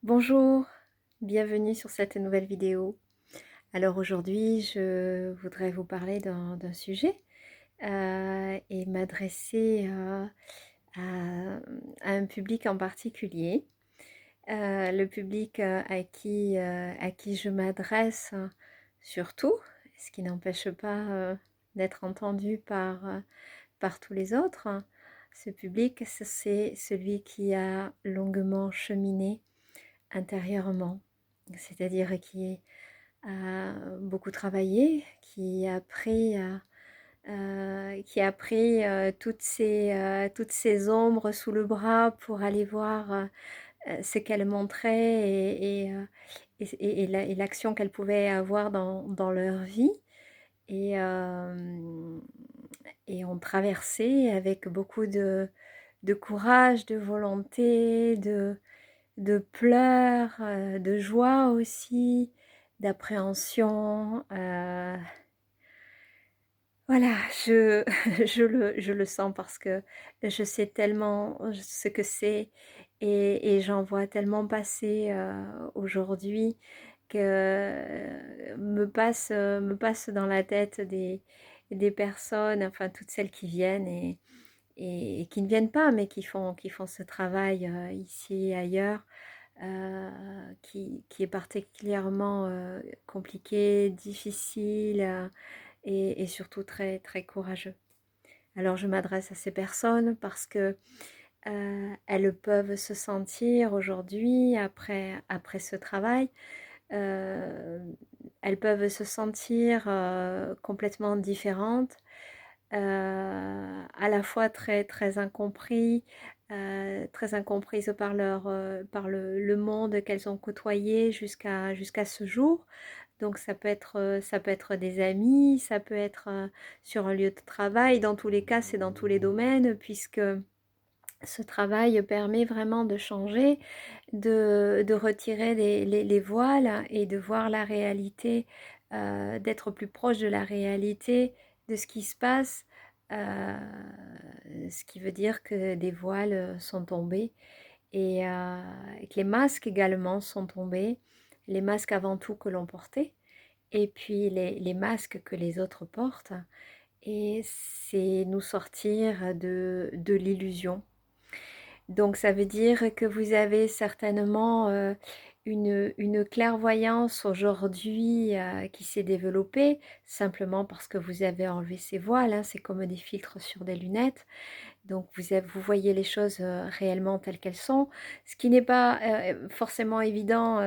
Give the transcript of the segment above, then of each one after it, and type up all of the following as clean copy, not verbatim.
Bonjour, bienvenue sur cette nouvelle vidéo. Alors aujourd'hui, je voudrais vous parler d'un sujet et m'adresser à un public en particulier. Le public à qui je m'adresse surtout, ce qui n'empêche pas d'être entendu par tous les autres. Ce public, c'est celui qui a longuement cheminé intérieurement, c'est-à-dire qui a beaucoup travaillé, qui a pris toutes ces ombres sous le bras pour aller voir ce qu'elles montraient et l'action qu'elles pouvaient avoir dans leur vie. Et, euh, et ont traversé avec beaucoup de courage, de volonté, de pleurs, de joie aussi, d'appréhension. Voilà, je, je le sens parce que je sais tellement ce que c'est et j'en vois tellement passer aujourd'hui que me passe dans la tête des personnes, enfin toutes celles qui viennent et qui ne viennent pas, mais qui font ce travail ici et ailleurs qui est particulièrement compliqué, difficile et surtout très, très courageux. Alors je m'adresse à ces personnes parce que elles peuvent se sentir aujourd'hui, après ce travail, euh, elles peuvent se sentir complètement différentes, à la fois très, très incomprises par par le monde qu'elles ont côtoyé jusqu'à ce jour. Donc ça peut être des amis, ça peut être sur un lieu de travail. Dans tous les cas, c'est dans tous les domaines, puisque ce travail permet vraiment de changer, de retirer les voiles et de voir la réalité, d'être plus proche de la réalité, de ce qui se passe, euh, ce qui veut dire que des voiles sont tombés et que les masques également sont tombés, les masques avant tout que l'on portait, et puis les masques que les autres portent, et c'est nous sortir de l'illusion. Donc ça veut dire que vous avez certainement une clairvoyance aujourd'hui qui s'est développée simplement parce que vous avez enlevé ces voiles, hein, c'est comme des filtres sur des lunettes. Donc vous voyez les choses réellement telles qu'elles sont, ce qui n'est pas forcément évident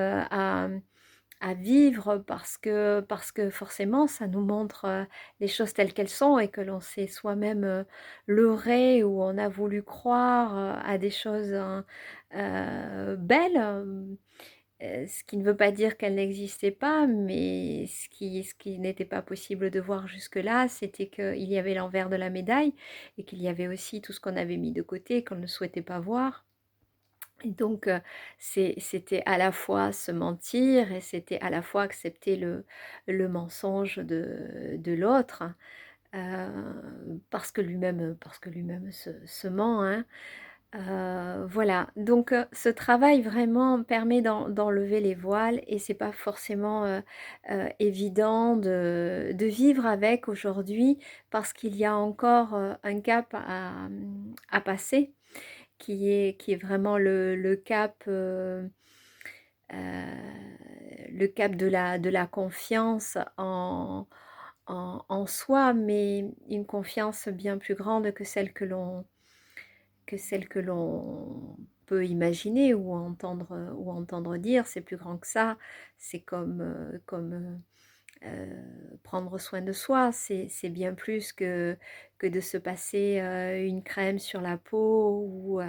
à vivre parce que forcément ça nous montre les choses telles qu'elles sont et que l'on s'est soi-même leurré ou on a voulu croire à des choses belles, ce qui ne veut pas dire qu'elles n'existaient pas, mais ce qui n'était pas possible de voir jusque-là, c'était qu'il y avait l'envers de la médaille et qu'il y avait aussi tout ce qu'on avait mis de côté, qu'on ne souhaitait pas voir. Et donc, c'était à la fois se mentir et c'était à la fois accepter le mensonge de l'autre, parce que lui-même se ment, hein. Voilà, donc ce travail vraiment permet d'enlever les voiles et c'est pas forcément évident de vivre avec aujourd'hui parce qu'il y a encore un cap à passer qui est vraiment le cap de la confiance en soi, mais une confiance bien plus grande que celle que l'on peut imaginer ou entendre dire. C'est plus grand que ça. C'est prendre soin de soi. C'est bien plus que de se passer une crème sur la peau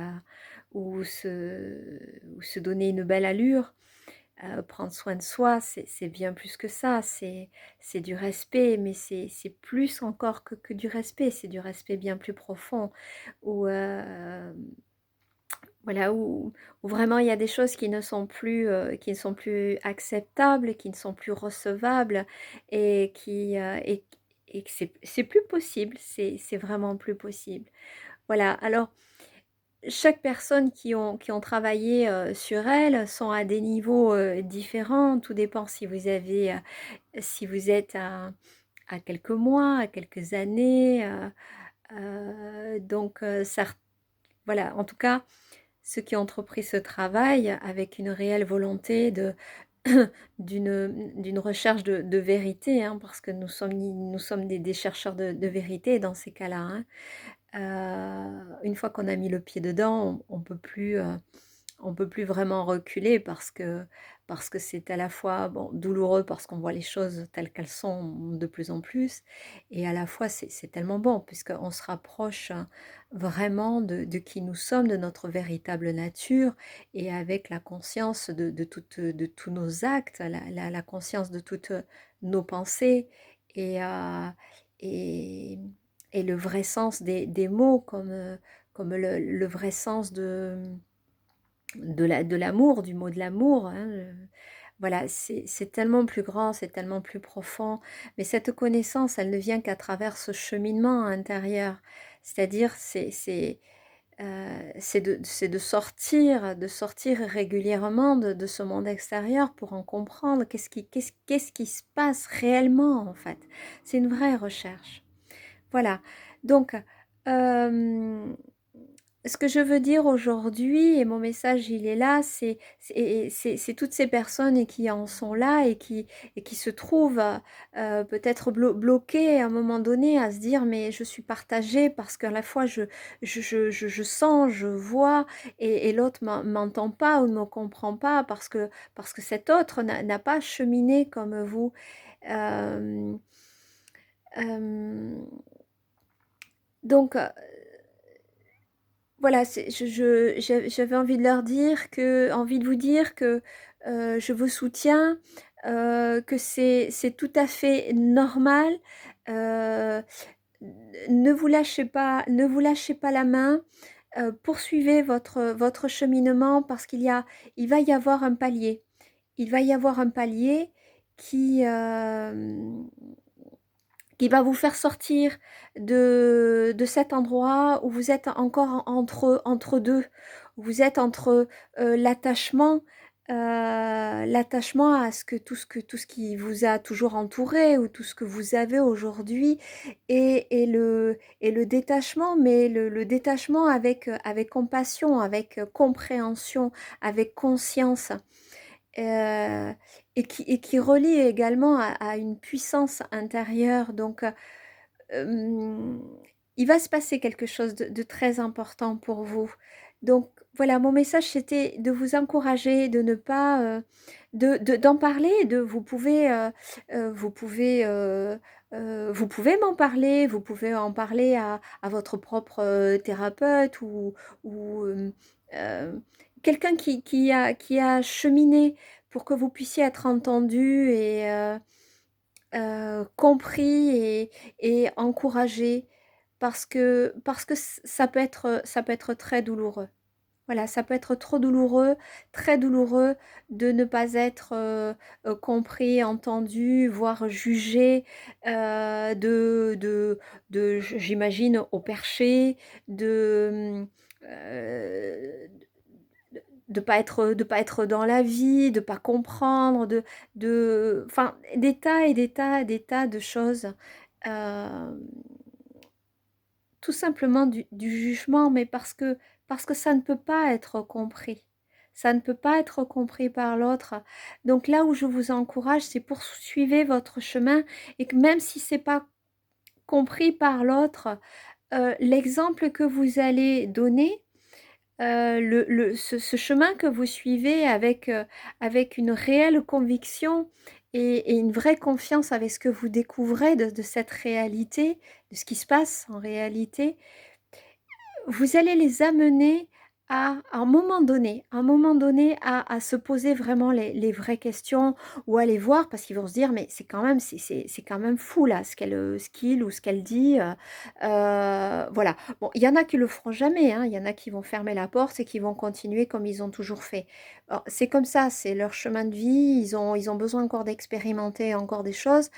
ou se donner une belle allure. Prendre soin de soi, c'est bien plus que ça. C'est du respect, mais c'est plus encore que du respect. C'est du respect bien plus profond. Où, voilà, où vraiment il y a des choses qui ne sont plus acceptables, qui ne sont plus recevables et que c'est plus possible, c'est vraiment plus possible. Voilà, alors chaque personne qui ont travaillé sur elles sont à des niveaux différents. Tout dépend si vous êtes à quelques mois, à quelques années. Donc, voilà, en tout cas, ceux qui ont entrepris ce travail avec une réelle volonté d'une recherche de vérité, hein, parce que nous sommes des chercheurs de vérité dans ces cas-là, hein. Une fois qu'on a mis le pied dedans, on peut plus vraiment reculer parce que c'est à la fois bon, douloureux parce qu'on voit les choses telles qu'elles sont de plus en plus, et à la fois c'est tellement bon puisqu'on se rapproche vraiment de qui nous sommes, de notre véritable nature, et avec la conscience de tous nos actes, la conscience de toutes nos pensées, et, et, et le vrai sens des mots, comme le vrai sens de l'amour, du mot de l'amour, hein. Voilà, c'est tellement plus grand, c'est tellement plus profond. Mais cette connaissance, elle ne vient qu'à travers ce cheminement intérieur. C'est-à-dire, c'est de sortir régulièrement de ce monde extérieur pour en comprendre qu'est-ce qui se passe réellement, en fait. C'est une vraie recherche. Voilà. Donc, euh, ce que je veux dire aujourd'hui, et mon message il est là, c'est toutes ces personnes qui en sont là et qui se trouvent peut-être bloquées à un moment donné à se dire mais je suis partagée parce qu'à la fois je sens, je vois, et l'autre m'entend pas ou ne me comprend pas parce que cet autre n'a pas cheminé comme vous. Euh, euh, donc, voilà, j'avais envie de leur dire envie de vous dire que je vous soutiens, que c'est tout à fait normal. euh, ne vous lâchez pas, ne vous lâchez pas la main. Poursuivez votre cheminement parce il va y avoir un palier. Il va y avoir un palier qui, qui va vous faire sortir de cet endroit où vous êtes encore entre deux, où vous êtes entre l'attachement à tout ce qui vous a toujours entouré ou tout ce que vous avez aujourd'hui, et le détachement, mais le détachement avec compassion, avec compréhension, avec conscience, euh, et qui relie également à une puissance intérieure. Donc, euh, il va se passer quelque chose de très important pour vous. Donc, voilà, mon message, c'était de vous encourager, de ne pas, d'en parler, vous pouvez m'en parler, vous pouvez en parler à votre propre thérapeute ou euh, quelqu'un qui a cheminé pour que vous puissiez être entendu et compris et encouragé parce que ça peut être très douloureux. Voilà, ça peut être trop douloureux, très douloureux de ne pas être compris, entendu, voire jugé, j'imagine, au perché, euh, de pas être dans la vie, de pas comprendre, enfin, des tas de choses. euh, Tout simplement du jugement, mais parce que ça ne peut pas être compris. Ça ne peut pas être compris par l'autre. Donc là où je vous encourage, c'est poursuivez votre chemin, et que même si c'est pas compris par l'autre, l'exemple que vous allez donner, ce chemin que vous suivez avec une réelle conviction et une vraie confiance avec ce que vous découvrez de cette réalité, de ce qui se passe en réalité, vous allez les amener à un moment donné, à se poser vraiment les vraies questions, ou à les voir parce qu'ils vont se dire, mais c'est quand même fou là, ce qu'il ou ce qu'elle dit. Voilà. Bon, il y en a qui le feront jamais, hein. Il y en a qui vont fermer la porte et qui vont continuer comme ils ont toujours fait. Alors, c'est comme ça, c'est leur chemin de vie. Ils ont besoin encore d'expérimenter encore des choses.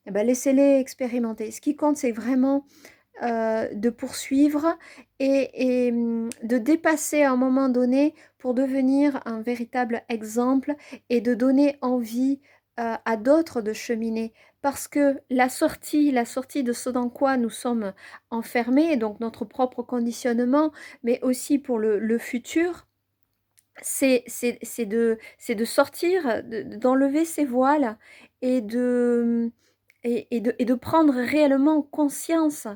Eh ben, laissez-les expérimenter. Ce qui compte, c'est vraiment de poursuivre de dépasser à un moment donné pour devenir un véritable exemple et de donner envie à d'autres de cheminer. Parce que la sortie de ce dans quoi nous sommes enfermés, donc notre propre conditionnement, mais aussi pour le futur, c'est de sortir, d'enlever ses voiles et de prendre réellement conscience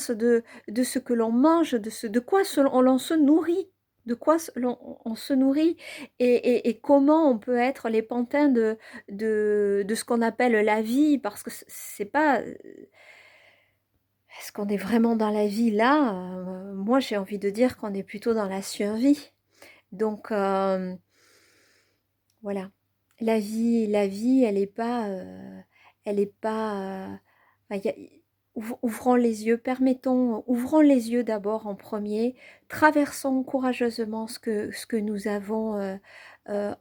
de ce que l'on mange, de quoi l'on se nourrit, de quoi on se nourrit et comment on peut être les pantins de ce qu'on appelle la vie, parce que c'est pas... Est-ce qu'on est vraiment dans la vie là? Moi j'ai envie de dire qu'on est plutôt dans la survie. Donc, voilà. La vie, elle est pas, enfin, ouvrons les yeux, ouvrons les yeux d'abord en premier, traversons courageusement ce que nous avons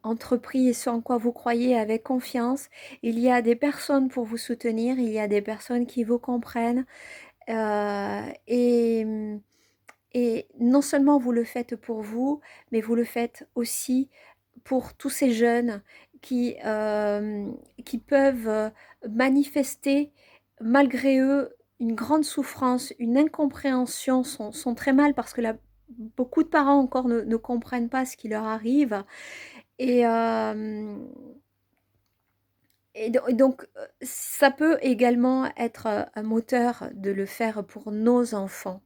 entrepris et ce en quoi vous croyez avec confiance. Il y a des personnes pour vous soutenir, il y a des personnes qui vous comprennent, euh, et, et non seulement vous le faites pour vous, mais vous le faites aussi pour tous ces jeunes qui peuvent manifester malgré eux une grande souffrance, une incompréhension, sont très mal parce que beaucoup de parents encore ne comprennent pas ce qui leur arrive. Et, donc, ça peut également être un moteur de le faire pour nos enfants.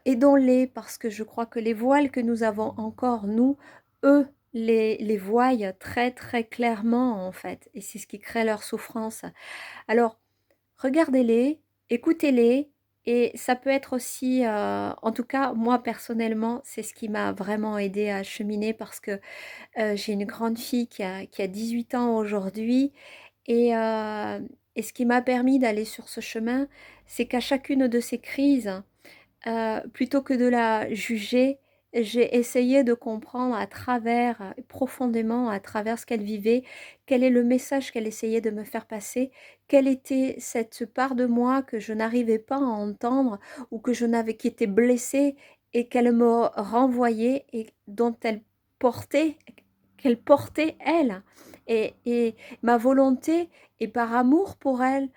Aidons-les parce que je crois que les voiles que nous avons encore, nous, eux, les voient très très clairement en fait, et c'est ce qui crée leur souffrance. Alors, regardez-les, écoutez-les, et ça peut être aussi, en tout cas, moi personnellement, c'est ce qui m'a vraiment aidé à cheminer parce que j'ai une grande fille qui a 18 ans aujourd'hui, et ce qui m'a permis d'aller sur ce chemin, c'est qu'à chacune de ces crises, plutôt que de la juger, j'ai essayé de comprendre à travers, profondément à travers ce qu'elle vivait, quel est le message qu'elle essayait de me faire passer, quelle était cette part de moi que je n'arrivais pas à entendre ou que je n'avais qui était blessée et qu'elle me renvoyait et dont elle portait qu'elle portait elle. Et ma volonté et par amour pour elle,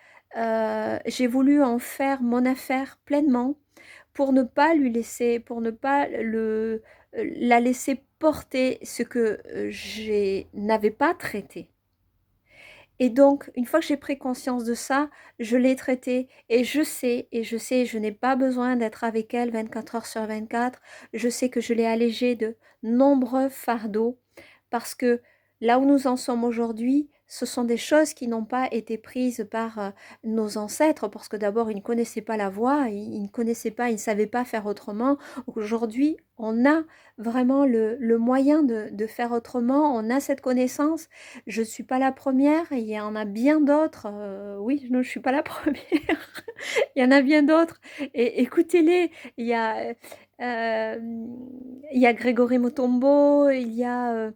j'ai voulu en faire mon affaire pleinement pour ne pas lui laisser, pour ne pas la laisser porter ce que je n'avais pas traité. Et donc, une fois que j'ai pris conscience de ça, je l'ai traité je n'ai pas besoin d'être avec elle 24 heures sur 24. Je sais que je l'ai allégée de nombreux fardeaux parce que là où nous en sommes aujourd'hui, ce sont des choses qui n'ont pas été prises par nos ancêtres, parce que d'abord, ils ne connaissaient pas la voie, ils ne connaissaient pas, ils ne savaient pas faire autrement. Aujourd'hui, on a vraiment le moyen de faire autrement, on a cette connaissance. Je ne suis pas la première, il y en a bien d'autres. Oui, non, je ne suis pas la première. Il y en a bien d'autres. Et écoutez-les, il y a, euh, il y a Grégory Motombo, il y a...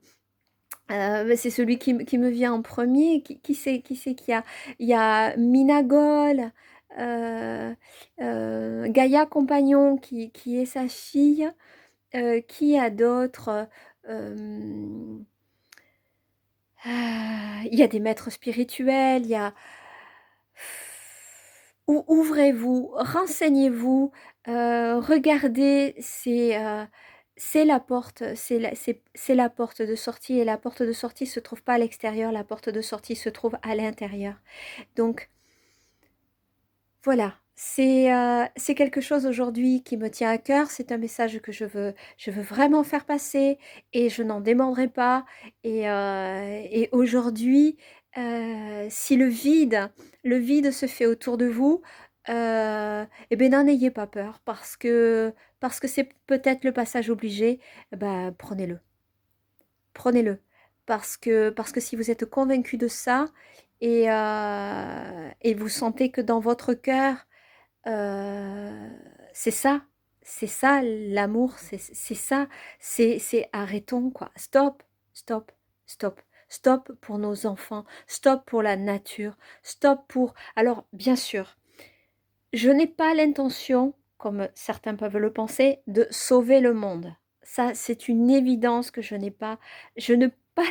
c'est celui qui me vient en premier. Qui c'est qu'il y a? Il y a Minagol, euh, Gaïa Compagnon qui est sa fille. Qui a d'autres? Euh, il y a des maîtres spirituels, il y a... Ouvrez-vous, renseignez-vous, regardez, c'est la porte, c'est la porte de sortie, et la porte de sortie se trouve pas à l'extérieur, la porte de sortie se trouve à l'intérieur. Donc voilà, c'est quelque chose aujourd'hui qui me tient à cœur, c'est un message que je veux vraiment faire passer et je n'en démordrai pas. Et aujourd'hui, si le vide se fait autour de vous, eh ben, n'en ayez pas peur parce que c'est peut-être le passage obligé. Bah, prenez-le, prenez-le. Parce que si vous êtes convaincu de ça et vous sentez que dans votre cœur, Heu, c'est ça, c'est ça l'amour, c'est ça, c'est arrêtons quoi. Stop, stop, stop. Stop pour nos enfants, stop pour la nature, stop pour alors bien sûr, Je n'ai pas l'intention, comme certains peuvent le penser, de sauver le monde. Ça, c'est une évidence que je n'ai pas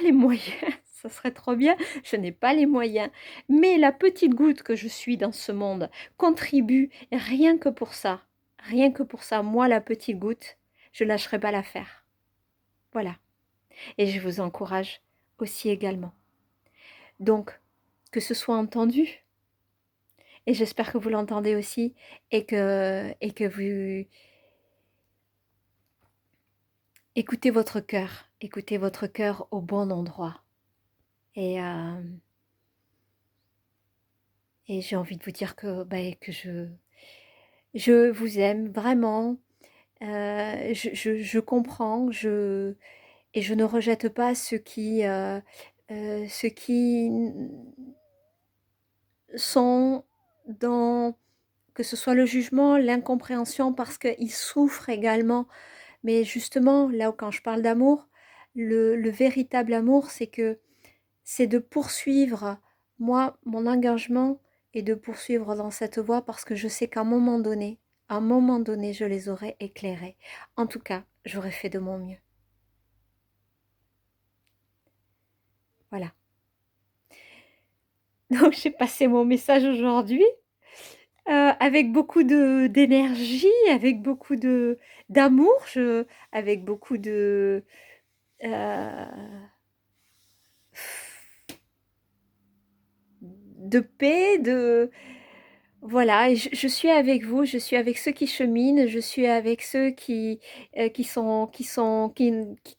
les moyens, ça serait trop bien, je n'ai pas les moyens. Mais la petite goutte que je suis dans ce monde contribue rien que pour ça. Rien que pour ça, moi, la petite goutte, je lâcherai pas l'affaire. Voilà. Et je vous encourage aussi également. Donc, que ce soit entendu, et j'espère que vous l'entendez aussi, et que vous écoutez votre cœur au bon endroit. Et, euh, et j'ai envie de vous dire que, que je vous aime vraiment. Je comprends, et je ne rejette pas ceux qui sont dans, que ce soit le jugement, l'incompréhension, parce qu'ils souffrent également. Mais justement, là où quand je parle d'amour, le véritable amour, c'est de poursuivre, moi, mon engagement est de poursuivre dans cette voie parce que je sais qu'à un moment donné, je les aurai éclairés. En tout cas, j'aurais fait de mon mieux. Voilà. Donc, j'ai passé mon message aujourd'hui avec beaucoup d'énergie, avec beaucoup d'amour, avec beaucoup euh, de paix, voilà, et je suis avec vous, je suis avec ceux qui cheminent, je suis avec ceux qui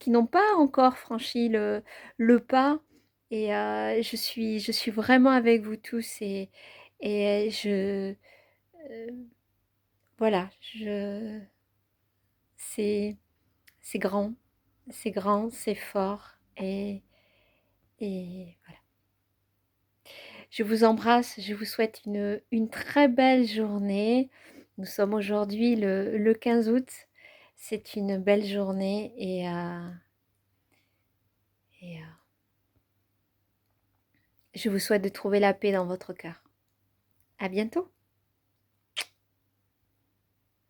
n'ont pas encore franchi le pas. Et je suis vraiment avec vous tous. Et euh, voilà, c'est, c'est grand, c'est fort. Et voilà. Je vous embrasse, je vous souhaite une très belle journée. Nous sommes aujourd'hui le 15 août. C'est une belle journée et je vous souhaite de trouver la paix dans votre cœur. À bientôt!